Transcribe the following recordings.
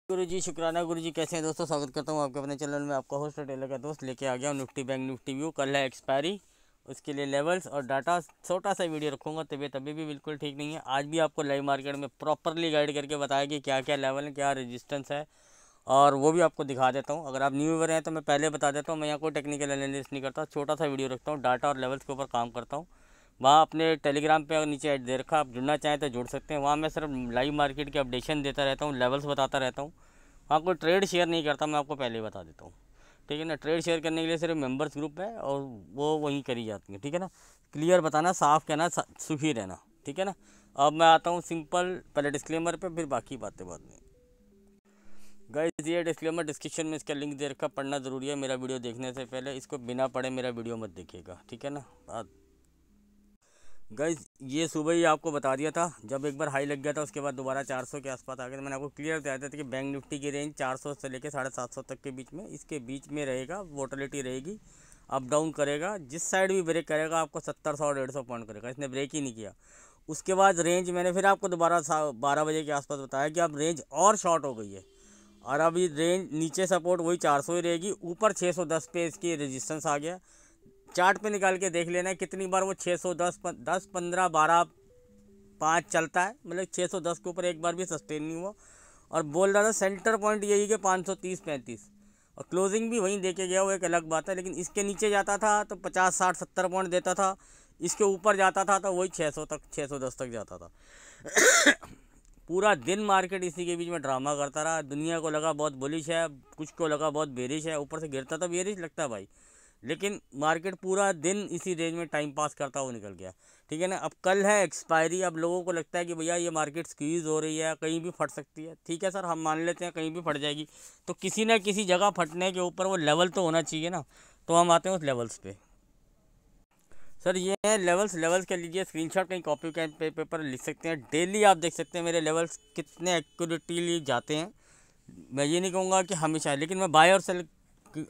गुरुजी शुक्राना। गुरुजी कैसे हैं दोस्तों, स्वागत करता हूं आपके अपने चैनल में। आपका होस्ट टेलर का दोस्त लेके आ गया हूं निफ्टी बैंक निफ्टी व्यू। कल है एक्सपायरी, उसके लिए लेवल्स और डाटा छोटा सा वीडियो रखूंगा। तबीयत अभी भी बिल्कुल ठीक नहीं है। आज भी आपको लाइव मार्केट में प्रॉपरली गाइड करके बताया कि क्या क्या लेवल है, क्या रेजिस्टेंस है, और वो भी आपको दिखा देता हूँ। अगर आप न्यूवर हैं तो मैं पहले बता देता हूँ, मैं यहाँ कोई टेक्निकल एनालिसिस नहीं करता, छोटा सा वीडियो रखता हूँ, डाटा और लेवल्स के ऊपर काम करता हूँ। वहाँ अपने टेलीग्राम पे अगर नीचे ऐड दे रखा, आप जुड़ना चाहें तो जुड़ सकते हैं। वहाँ मैं सिर्फ लाइव मार्केट की अपडेशन देता रहता हूँ, लेवल्स बताता रहता हूँ। हाँ, कोई ट्रेड शेयर नहीं करता, मैं आपको पहले ही बता देता हूँ, ठीक है ना। ट्रेड शेयर करने के लिए सिर्फ मेंबर्स ग्रुप है और वो वहीं करी जाती है, ठीक है ना। क्लियर बताना, साफ कहना, सुखी रहना, ठीक है ना। अब मैं आता हूँ सिंपल पहले डिस्क्लेमर पे, फिर बाकी बातें बाद में। गाइस, ये डिस्क्लेमर डिस्क्रिप्शन में इसका लिंक दे रखा, पढ़ना ज़रूरी है। मेरा वीडियो देखने से पहले इसको बिना पढ़े मेरा वीडियो मत देखिएगा, ठीक है ना। गाइस, ये सुबह ही आपको बता दिया था, जब एक बार हाई लग गया था उसके बाद दोबारा 400 के आसपास आ गया था। मैंने आपको क्लियर बताया था कि बैंक निफ्टी की रेंज 400 से लेकर 750 तक के बीच में, इसके बीच में रहेगा। वोटिलिटी रहेगी, अप डाउन करेगा। जिस साइड भी ब्रेक करेगा आपको 70 100 150 पॉइंट करेगा। इसने ब्रेक ही नहीं किया। उसके बाद रेंज मैंने फिर आपको दोबारा 12 बजे के आसपास बताया कि अब रेंज और शॉर्ट हो गई है, और अभी रेंज नीचे सपोर्ट वही 400 ही रहेगी, ऊपर 610 पे इसकी रेजिस्टेंस आ गया। चार्ट पे निकाल के देख लेना है कितनी बार वो 610 10 15 12 5 चलता है, मतलब 610 के ऊपर एक बार भी सस्टेन नहीं हुआ। और बोल रहा था सेंटर पॉइंट यही कि 530 35, और क्लोजिंग भी वहीं देके गया, वो एक अलग बात है। लेकिन इसके नीचे जाता था तो 50 60 70 पॉइंट देता था, इसके ऊपर जाता था तो वही 600 तक 610 तक जाता था। पूरा दिन मार्केट इसी के बीच में ड्रामा करता रहा। दुनिया को लगा बहुत बुलिश है, कुछ को लगा बहुत बेरिश है, ऊपर से गिरता तो बेरिश लगता है भाई, लेकिन मार्केट पूरा दिन इसी रेंज में टाइम पास करता हुआ निकल गया, ठीक है ना। अब कल है एक्सपायरी, अब लोगों को लगता है कि भैया ये मार्केट स्क्वीज़ हो रही है, कहीं भी फट सकती है। ठीक है सर, हम मान लेते हैं कहीं भी फट जाएगी, तो किसी न किसी जगह फटने के ऊपर वो लेवल तो होना चाहिए ना। तो हम आते हैं उस लेवल्स पे। सर ये है लेवल्स। लेवल्स के लीजिए स्क्रीनशॉट, कहीं कॉपी के पेपर लिख सकते हैं। डेली आप देख सकते हैं मेरे लेवल्स कितने एक्यूरेटली जाते हैं। मैं ये नहीं कहूँगा कि हमेशा, लेकिन मैं बाय और सेल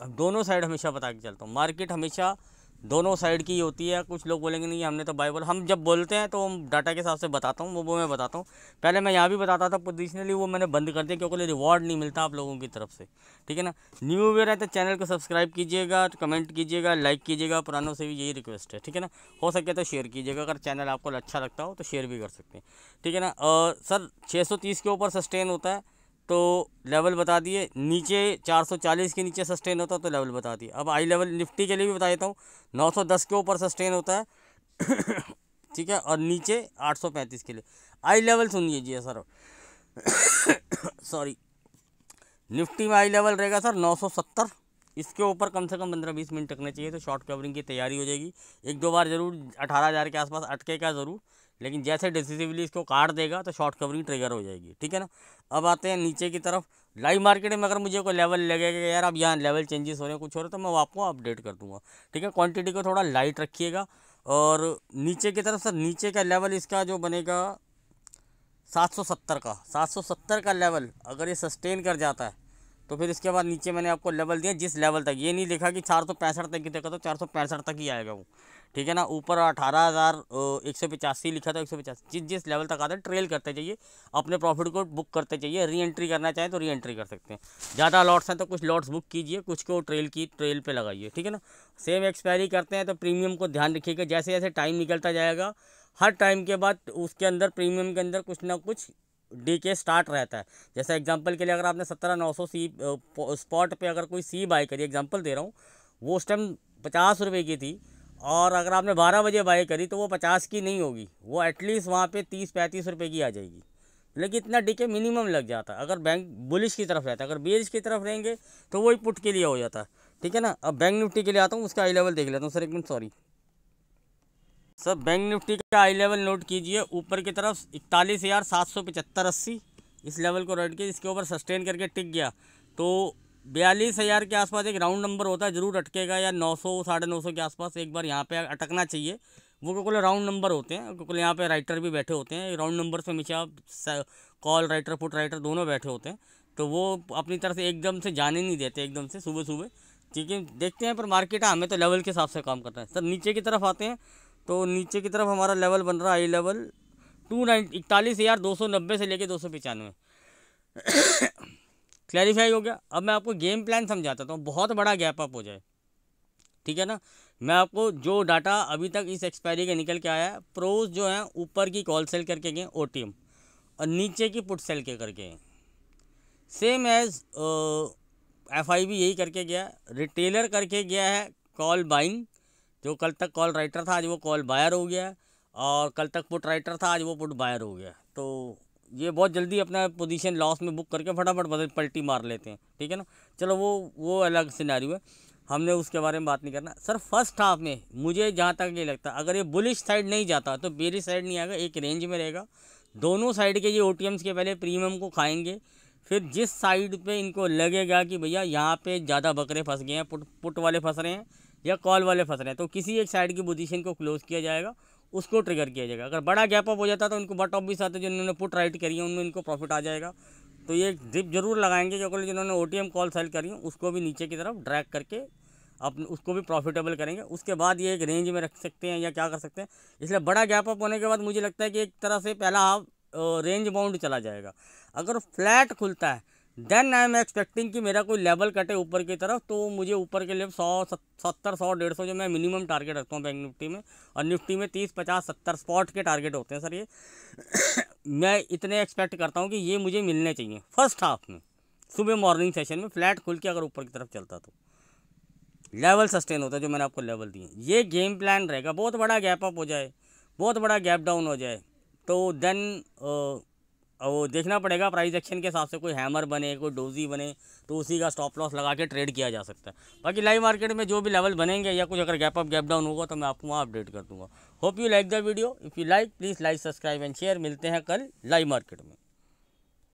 दोनों साइड हमेशा बता के चलता हूँ। मार्केट हमेशा दोनों साइड की होती है। कुछ लोग बोलेंगे नहीं हमने तो बाय बोला, हम जब बोलते हैं तो हम डाटा के हिसाब से बताता हूँ, वो मैं बताता हूँ। पहले मैं यहाँ भी बताता था पोजिशनली, वो मैंने बंद कर दिया क्योंकि रिवॉर्ड नहीं मिलता आप लोगों की तरफ से, ठीक है ना। न्यू ईयर है तो चैनल को सब्सक्राइब कीजिएगा, कमेंट कीजिएगा, लाइक कीजिएगा। पुरानों से भी यही रिक्वेस्ट है, ठीक है ना। हो सके तो शेयर कीजिएगा, अगर चैनल आपको अच्छा लगता हो तो शेयर भी कर सकते हैं, ठीक है ना। और सर 630 के ऊपर सस्टेन होता है तो लेवल बता दिए, नीचे 440 के नीचे सस्टेन होता है तो लेवल बता दिए। अब आई लेवल निफ्टी के लिए भी बता देता हूँ, 910 के ऊपर सस्टेन होता है ठीक है, और नीचे 835 के लिए आई लेवल सुन लीजिए सर। सॉरी, निफ्टी में आई लेवल रहेगा सर 970, इसके ऊपर कम से कम 15-20 मिनट टकने चाहिए तो शॉर्ट कवरिंग की तैयारी हो जाएगी। एक दो बार ज़रूर 18,000 के आसपास अटकेगा ज़रूर, लेकिन जैसे डिसिसिवली इसको काट देगा तो शॉर्ट कवरिंग ट्रिगर हो जाएगी, ठीक है ना। अब आते हैं नीचे की तरफ। लाइव मार्केट में अगर मुझे कोई लेवल लगेगा यार अब यहाँ लेवल चेंजेस हो रहे हैं, कुछ हो रहा है, तो मैं आपको अपडेट कर दूंगा, ठीक है। क्वांटिटी को थोड़ा लाइट रखिएगा। और नीचे की तरफ सर, नीचे का लेवल इसका जो बनेगा 770 का, 770 का लेवल अगर ये सस्टेन कर जाता है तो फिर इसके बाद नीचे मैंने आपको लेवल दिया, जिस लेवल तक ये नहीं लिखा कि 465 तक की देखा, तो 465 तक ही आएगा वो, ठीक है ना। ऊपर 18,185 लिखा था, 185 जिस जिस लेवल तक आता है ट्रेल करते जाइए, अपने प्रॉफिट को बुक करते जाइए। री एंट्री करना चाहें तो री एंट्री कर सकते हैं। ज़्यादा लॉट्स हैं तो कुछ लॉट्स बुक कीजिए, कुछ को ट्रेल पे लगाइए, ठीक है ना। सेम एक्सपायरी करते हैं तो प्रीमियम को ध्यान रखिएगा, जैसे जैसे टाइम निकलता जाएगा हर टाइम के बाद उसके अंदर प्रीमियम के अंदर कुछ ना कुछ डीके स्टार्ट रहता है। जैसे एग्जांपल के लिए अगर आपने 17,900 सी स्पॉट पे अगर कोई सी बाई करी, एग्जांपल दे रहा हूँ, वो उस टाइम 50 रुपये की थी, और अगर आपने 12 बजे बाई करी तो वो 50 की नहीं होगी, वो एटलीस्ट वहाँ पे 30-35 रुपये की आ जाएगी। लेकिन इतना डीके मिनिमम लग जाता है अगर बैंक बुलिश की तरफ रहता है। अगर बेरिश की तरफ रहेंगे तो वही पुट के लिए हो जाता है, ठीक है ना। अब बैंक निफ्टी के लिए आता हूँ, उसका आई लेवल देख लेता हूँ। सर एक minute, sorry sir, bank Nifty का आई लेवल नोट कीजिए, ऊपर की तरफ 41,775-80, इस लेवल को रट के इसके ऊपर सस्टेन करके टिक गया तो 42,000 के आसपास एक राउंड नंबर होता है, ज़रूर अटकेगा, या 900 950 के आसपास एक बार यहाँ पे अटकना चाहिए। वो क्योंकि राउंड नंबर होते हैं, क्योंकि यहाँ पे राइटर भी बैठे होते हैं, राउंड नंबर से हमेशा कॉल राइटर पुट राइटर दोनों बैठे होते हैं, तो वो अपनी तरफ से एकदम से जाने नहीं देते एकदम से सुबह सुबह, ठीक है। देखते हैं, पर मार्केट है, हमें तो लेवल के हिसाब से काम करना है। सर नीचे की तरफ आते हैं तो नीचे की तरफ हमारा लेवल बन रहा है आई लेवल 41,290 से लेके 295। क्लैरिफाई हो गया। अब मैं आपको गेम प्लान समझाता हूँ, बहुत बड़ा गैप अप हो जाए, ठीक है ना। मैं आपको जो डाटा अभी तक इस एक्सपायरी का निकल के आया है, प्रोज जो है ऊपर की कॉल सेल करके गए ओटीएम और नीचे की पुट सेल के करके हैं। सेम एज एफआईबी यही करके गया, रिटेलर करके गया है कॉल बाइंग, जो कल तक कॉल राइटर था आज वो कॉल बायर हो गया, और कल तक पुट राइटर था आज वो पुट बायर हो गया। तो ये बहुत जल्दी अपना पोजीशन लॉस में बुक करके फटाफट पलटी मार लेते हैं, ठीक है ना। चलो वो अलग सिनेरियो है, हमने उसके बारे में बात नहीं करना। सर फर्स्ट हाफ में मुझे जहाँ तक ये लगता है, अगर ये बुलिश साइड नहीं जाता तो बेरिश साइड नहीं आएगा, एक रेंज में रहेगा। दोनों साइड के ये ओटीएम्स के पहले प्रीमियम को खाएंगे, फिर जिस साइड पे इनको लगेगा कि भैया यहाँ पे ज़्यादा बकरे फंस गए हैं, पुट वाले फंस रहे हैं या कॉल वाले फंस रहे हैं, तो किसी एक साइड की पोजीशन को क्लोज किया जाएगा, उसको ट्रिगर किया जाएगा। अगर बड़ा गैप अप हो जाता तो इनको बट ऑफ भी आते, जिन्होंने पुट राइट करी है उनमें इनको प्रॉफिट आ जाएगा। तो ये डिप जरूर लगाएंगे, क्योंकि जिन्होंने ओटीएम कॉल सेल करी है उसको भी नीचे की तरफ ड्रैग करके अपने उसको भी प्रॉफिटेबल करेंगे। उसके बाद ये एक रेंज में रख सकते हैं या क्या कर सकते हैं। इसलिए बड़ा गैप अप होने के बाद मुझे लगता है कि एक तरह से पहला हाफ रेंज बाउंड चला जाएगा। अगर फ्लैट खुलता है देन आई एम एक्सपेक्टिंग कि मेरा कोई लेवल कटे ऊपर की तरफ, तो मुझे ऊपर के लिए 170 100 150 जो मैं मिनिमम टारगेट रखता हूँ बैंक निफ्टी में, और निफ्टी में 30 50 70 स्पॉट के टारगेट होते हैं सर ये मैं इतने एक्सपेक्ट करता हूँ कि ये मुझे मिलने चाहिए फर्स्ट हाफ में, सुबह मॉर्निंग सेशन में फ्लैट खुल के अगर ऊपर की तरफ चलता तो लेवल सस्टेन होता है जो मैंने आपको लेवल दिए। ये गेम प्लान रहेगा। बहुत बड़ा गैप अप हो जाए, बहुत बड़ा गैप डाउन हो जाए, तो देन वो देखना पड़ेगा प्राइस एक्शन के हिसाब से, कोई हैमर बने कोई डोजी बने तो उसी का स्टॉप लॉस लगा के ट्रेड किया जा सकता है। बाकी लाइव मार्केट में जो भी लेवल बनेंगे या कुछ अगर गैप अप गैप डाउन होगा तो मैं आपको वहाँ अपडेट कर दूंगा। Hope you like the video. If you like please like subscribe and share. मिलते हैं कल लाइव मार्केट में।